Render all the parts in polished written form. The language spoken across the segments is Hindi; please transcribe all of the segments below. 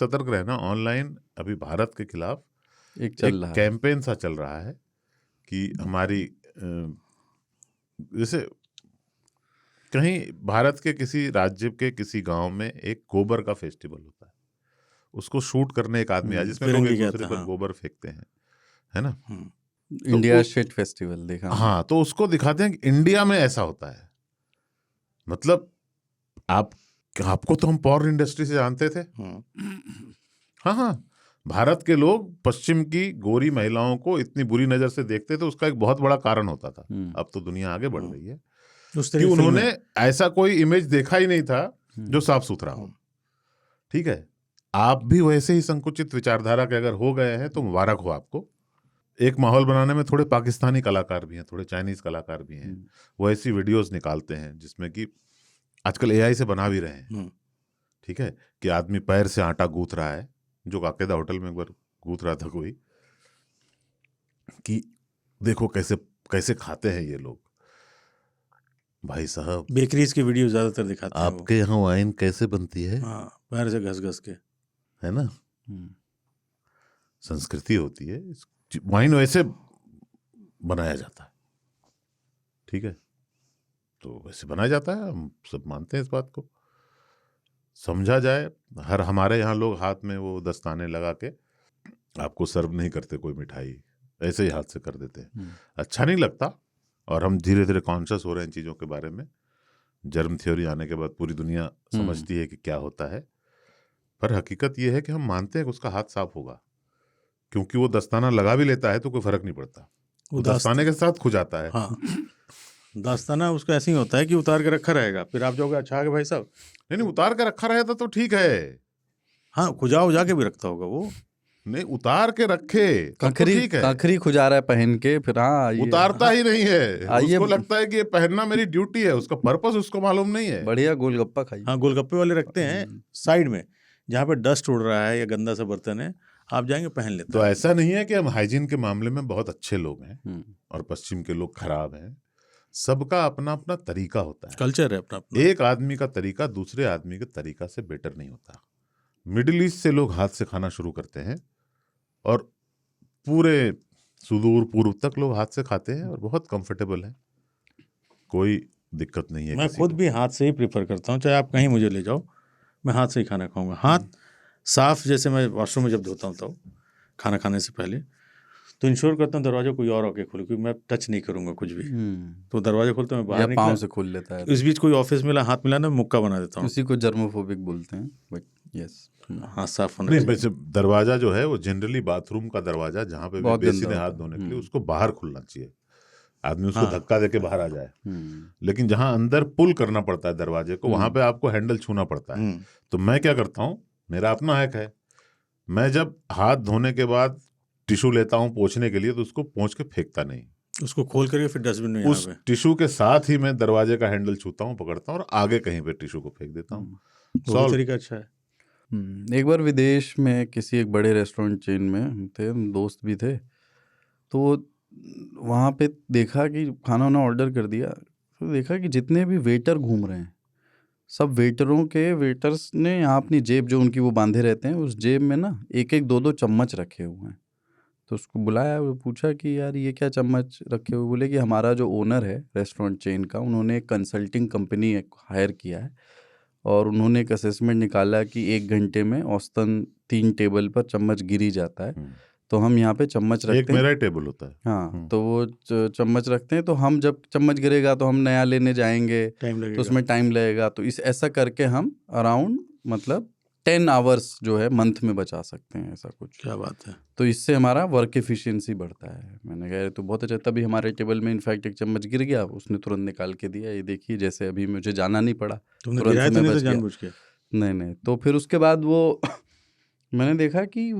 सतर्क रहना। ऑनलाइन अभी भारत के खिलाफ एक चल रहा है, कैंपेन सा चल रहा है कि हमारी जैसे कहीं भारत के किसी राज्य के किसी गांव में एक गोबर का फेस्टिवल होता है, उसको शूट करने एक आदमी आया जिसमें लोग एक दूसरे पर गोबर फेंकते हैं, है ना। इंडिया शिट फेस्टिवल देखा। हाँ, तो उसको दिखाते हैं कि इंडिया में ऐसा होता है। मतलब आपको तो हम पॉर्न इंडस्ट्री से जानते थे। हाँ हाँ, भारत के लोग पश्चिम की गोरी महिलाओं को इतनी बुरी नजर से देखते थे, उसका एक बहुत बड़ा कारण होता था। अब तो दुनिया आगे बढ़ रही है कि उन्होंने ऐसा कोई इमेज देखा ही नहीं था जो साफ सुथरा हो। ठीक है, आप भी वैसे ही संकुचित विचारधारा के अगर हो गए हैं तो मुबारक हो आपको। एक माहौल बनाने में थोड़े पाकिस्तानी कलाकार भी हैं, थोड़े चाइनीज कलाकार भी हैं, वो ऐसी वीडियोस निकालते हैं जिसमें कि आजकल एआई से बना भी रहे हैं। ठीक है, कि आदमी पैर से आटा गूंथ रहा है, जो काकेदा होटल में एक बार गूंथ रहा था कोई, कि देखो कैसे कैसे खाते हैं ये लोग। भाई साहब, बेकरीज की वीडियो ज्यादातर दिखाते हैं। आपके यहाँ वाइन कैसे बनती है? हाँ, पैर से घस घस के, है ना। संस्कृति होती है, वाइन वैसे बनाया जाता है। ठीक है, तो वैसे बनाया जाता है, हम सब मानते हैं इस बात को। समझा जाए, हमारे यहाँ लोग हाथ में वो दस्ताने लगा के आपको सर्व नहीं करते कोई मिठाई, ऐसे ही हाथ से कर देते हैं। अच्छा नहीं लगता। और हम धीरे धीरे कॉन्शियस हो रहे हैं इन चीज़ों के बारे में। जर्म थ्योरी आने के बाद पूरी दुनिया समझती है कि क्या होता है। पर हकीकत ये है कि हम मानते हैं कि उसका हाथ साफ होगा, क्योंकि वो दस्ताना लगा भी लेता है तो कोई फर्क नहीं पड़ता, वो दस्ताने के साथ खुजाता है। हाँ, दस्ताना उसका ऐसे ही होता है कि उतार के रखा रहेगा, फिर आप जाओगे अच्छा है भाई साहब, नहीं उतार के रखा रहता तो ठीक है। हाँ, खुजा के भी रखता होगा वो, नहीं उतार के रखे काखरी खुजा रहा है पहन के, फिर हाँ उतारता ही नहीं है। उसको लगता है कि ये पहनना मेरी ड्यूटी है, उसका पर्पस उसको मालूम नहीं है। बढ़िया गोलगप्पा खाइए। हाँ, गोलगप्पे वाले रखते हैं साइड में, जहाँ पे डस्ट उड़ रहा है या गंदा सा बर्तन है, आप जाएंगे पहन लेते। तो ऐसा नहीं है कि हम हाइजीन के मामले में बहुत अच्छे लोग हैं और पश्चिम के लोग खराब हैं। सबका अपना अपना तरीका होता है, कल्चर है अपना अपना। एक आदमी का तरीका दूसरे आदमी के तरीका से बेटर नहीं होता। मिडिल ईस्ट से लोग हाथ से खाना शुरू करते हैं और पूरे सुदूर पूर्व तक लोग हाथ से खाते हैं और बहुत कंफर्टेबल है, कोई दिक्कत नहीं है। मैं खुद भी हाथ से ही प्रेफर करता हूँ, चाहे आप कहीं मुझे ले जाओ, मैं हाथ से ही खाना खाऊंगा। हाथ साफ, जैसे मैं वॉशरूम में जब धोता हूँ तो खाना खाने से पहले तो इंश्योर करता हूँ दरवाजा कोई और आके खोले, क्योंकि मैं टच नहीं करूंगा कुछ भी। तो दरवाजा खोलता हूँ, मैं बाहर पाँव से खोल लेता है। इस बीच कोई ऑफिस मिला, हाथ मिला ना, मुक्का बना देता हूँ। उसी को जर्मोफोबिक बोलते हैं, बट यस, हाथ साफ होना चाहिए। वैसे दरवाजा जो है वो जनरली बाथरूम का दरवाजा, जहाँ पे भी बेसिन है हाथ धोने के लिए, उसको बाहर खुलना चाहिए, आदमी उसको धक्का देके बाहर आ जाए। लेकिन जहाँ अंदर पुल करना पड़ता है दरवाजे को, वहां पे आपको हैंडल छूना पड़ता है। तो मैं क्या करता हूँ, मेरा अपना हैक है, मैं जब हाथ धोने के बाद टिश्यू लेता हूँ पोंछने के लिए, तो उसको पोंछ के फेंकता नहीं, उसको खोल करके फिर डस्टबिन में, उस टिश्यू के साथ ही मैं दरवाजे का हैंडल छूता हूँ, पकड़ता हूँ और आगे कहीं पे टिश्यू को फेंक देता हूँ। तरीका अच्छा है। एक बार विदेश में किसी एक बड़े रेस्टोरेंट चेन में हम थे, हम दोस्त भी थे, तो वहाँ पे देखा कि खाना वाना ऑर्डर कर दिया, तो देखा कि जितने भी वेटर घूम रहे हैं, सब वेटर्स ने यहाँ अपनी जेब जो उनकी वो बांधे रहते हैं, उस जेब में ना एक एक दो दो चम्मच रखे हुए हैं। तो उसको बुलाया, वो पूछा कि यार ये क्या चम्मच रखे हुए? बोले कि हमारा जो ओनर है रेस्टोरेंट चेन का, उन्होंने एक कंसल्टिंग कंपनी हायर किया है और उन्होंने एक असेसमेंट निकाला कि 1 घंटे में औसतन 3 टेबल पर चम्मच गिरी जाता है, तो हम यहाँ पे चम्मच रखते हैं। एक मेरा टेबल होता है। हाँ, तो वो चम्मच रखते हैं, तो हम जब चम्मच गिरेगा तो हम नया लेने जाएंगे, तो उसमें टाइम लगेगा। तो ऐसा करके हम अराउंड मतलब 10 आवर्स जो है मंथ में बचा सकते हैं, ऐसा कुछ। क्या बात है। तो इससे हमारा वर्क एफिशिएंसी बढ़ता है। मैंने कहा तो बहुत अच्छा। तभी हमारे टेबल में इनफैक्ट एक चम्मच गिर गया, उसने तुरंत निकाल के दिया, ये देखिए, जैसे अभी मुझे जाना नहीं पड़ा, तुरंत समय बच गया। नहीं। तो फिर उसके बाद वो मैंने देखा कि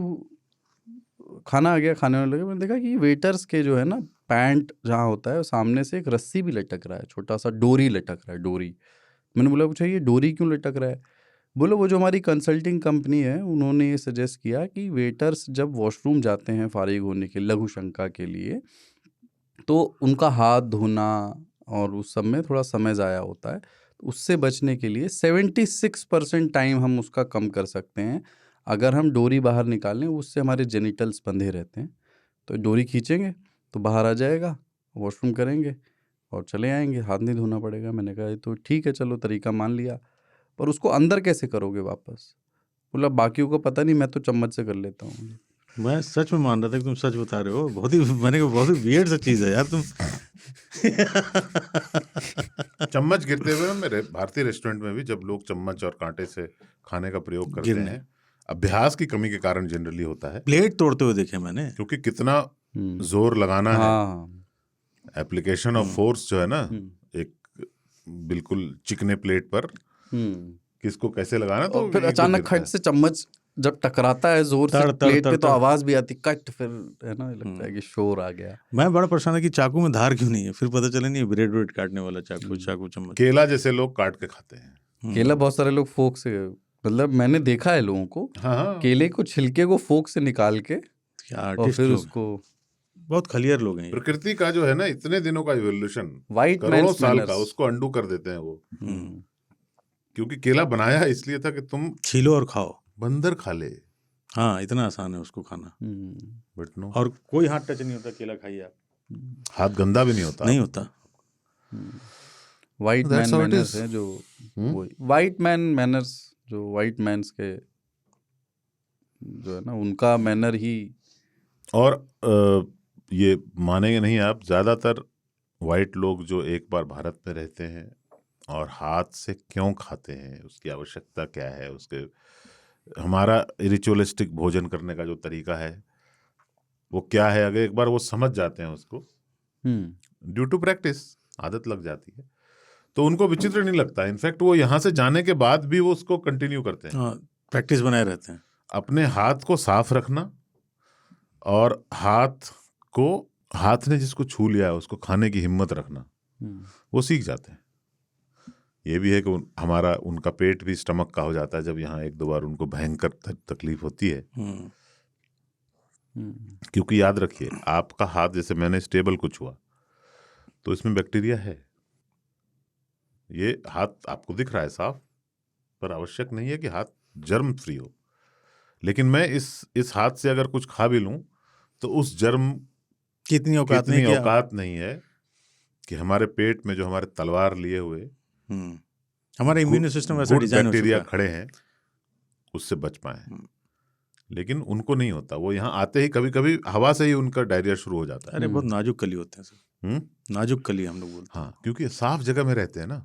खाना आ गया, खाने में लगे, मैंने देखा कि वेटर्स के जो है ना, पैंट जहाँ होता है सामने से एक रस्सी भी लटक रहा है, छोटा सा डोरी लटक रहा है, डोरी। मैंने बोला, पूछा ये डोरी क्यों लटक रहा है? बोलो वो जो हमारी कंसल्टिंग कंपनी है, उन्होंने ये सजेस्ट किया कि वेटर्स जब वॉशरूम जाते हैं फारिग होने के लघु शंका के लिए, तो उनका हाथ धोना और उस सब में थोड़ा समय ज़ाया होता है। उससे बचने के लिए 76% टाइम हम उसका कम कर सकते हैं अगर हम डोरी बाहर निकालें उससे हमारे जेनिटल्स बंधे रहते हैं, तो डोरी खींचेंगे तो बाहर आ जाएगा, वॉशरूम करेंगे और चले आएंगे, हाथ नहीं धोना पड़ेगा। मैंने कहा ये तो ठीक है, चलो तरीका मान लिया, पर उसको अंदर कैसे करोगे वापस? बोला बाकियों को पता नहीं, मैं तो चम्मच से कर लेता हूँ। मैं सच में मान रहा था कि तुम सच बता रहे हो। बहुत ही मैंने कहा बहुत ही वियर्ड सा चीज़ है यार तुम। चम्मच गिरते हुए मेरे भारतीय रेस्टोरेंट में भी जब लोग चम्मच और कांटे से खाने का प्रयोग करते गिरने। हैं, अभ्यास की कमी के कारण जनरली होता है, प्लेट तोड़ते हुए देखे मैंने। क्योंकि कितना जोर लगाना है, हाँ, एप्लीकेशन ऑफ फोर्स जो है ना, एक बिल्कुल चिकने प्लेट पर किसको कैसे लगाना, तो और फिर यही तो अचानक गिरता खट से चम्मच जब टकराता है जोर से तड़, तड़, प्लेट तड़, पे, तो तड़। आवाज भी आती कट, फिर है ना, लगता है कि शोर आ गया। मैं बड़ा परेशान है कि चाकू में धार क्यों नहीं है। फिर पता चला नहीं ब्रेड व्रेड काटने वाला चाकू, चाकू चम्मच। केला जैसे लोग काट के खाते हैं। केला बहुत सारे लोग फोक से, मतलब मैंने देखा है लोगों को हाँ हाँ, केले को छिलके को फोक से निकाल के क्या और आर्टिस्ट फिर लोग, उसको। बहुत खलियर लोग हैं ये। प्रकृति का जो है ना इतने दिनों का इवोल्यूशन, White करोड़ों man's साल manners। का, उसको अंडू कर देते हैं वो। क्योंकि केला बनाया इसलिए था कि तुम छीलो और खाओ। बंदर खा ले, हाँ, इतना आसान है उसको खाना। बट नो, और कोई हाथ टच नहीं होता, केला खाइए आप, हाथ गंदा भी नहीं होता। नहीं होता। White man That's how it manners is. है जो, वही वाइट मैन मैनर्स, जो वाइट मैन्स के जो है ना, उनका मैनर ही। और ये मानेंगे नहीं आप, ज्यादातर वाइट लोग जो एक बार भारत में रहते हैं और हाथ से क्यों खाते हैं, उसकी आवश्यकता क्या है, उसके हमारा रिचुअलिस्टिक भोजन करने का जो तरीका है वो क्या है, अगर एक बार वो समझ जाते हैं उसको, ड्यू टू प्रैक्टिस आदत लग जाती है, तो उनको विचित्र नहीं लगता। इनफैक्ट वो यहाँ से जाने के बाद भी वो उसको कंटिन्यू करते हैं। हाँ, प्रैक्टिस बनाए रहते हैं। अपने हाथ को साफ रखना और हाथ ने जिसको छू लिया है उसको खाने की हिम्मत रखना, वो सीख जाते हैं। ये भी है कि हमारा उनका पेट भी स्टमक का हो जाता है जब यहाँ एक दो बार उनको भयंकर तकलीफ होती है। क्योंकि याद रखिए, आपका हाथ, जैसे मैंने इस टेबल को छुआ तो इसमें बैक्टीरिया है। ये हाथ आपको दिख रहा है साफ, पर आवश्यक नहीं है कि हाथ जर्म फ्री हो। लेकिन मैं इस हाथ से अगर कुछ खा भी लूं तो उस जर्म कितनी औकात नहीं है कि हमारे पेट में जो हमारे तलवार लिए हुए हमारा इम्यून सिस्टम वैसा डिजाइन हो चुका है, बैक्टीरिया खड़े हैं, उससे बच पाए। लेकिन उनको नहीं होता, वो यहाँ आते ही कभी कभी हवा से ही उनका डायरिया शुरू हो जाता है। अरे बहुत नाजुक कली होते हैं सर, नाजुक कली हम लोग बोलते हैं। हाँ, क्योंकि साफ जगह में रहते हैं ना।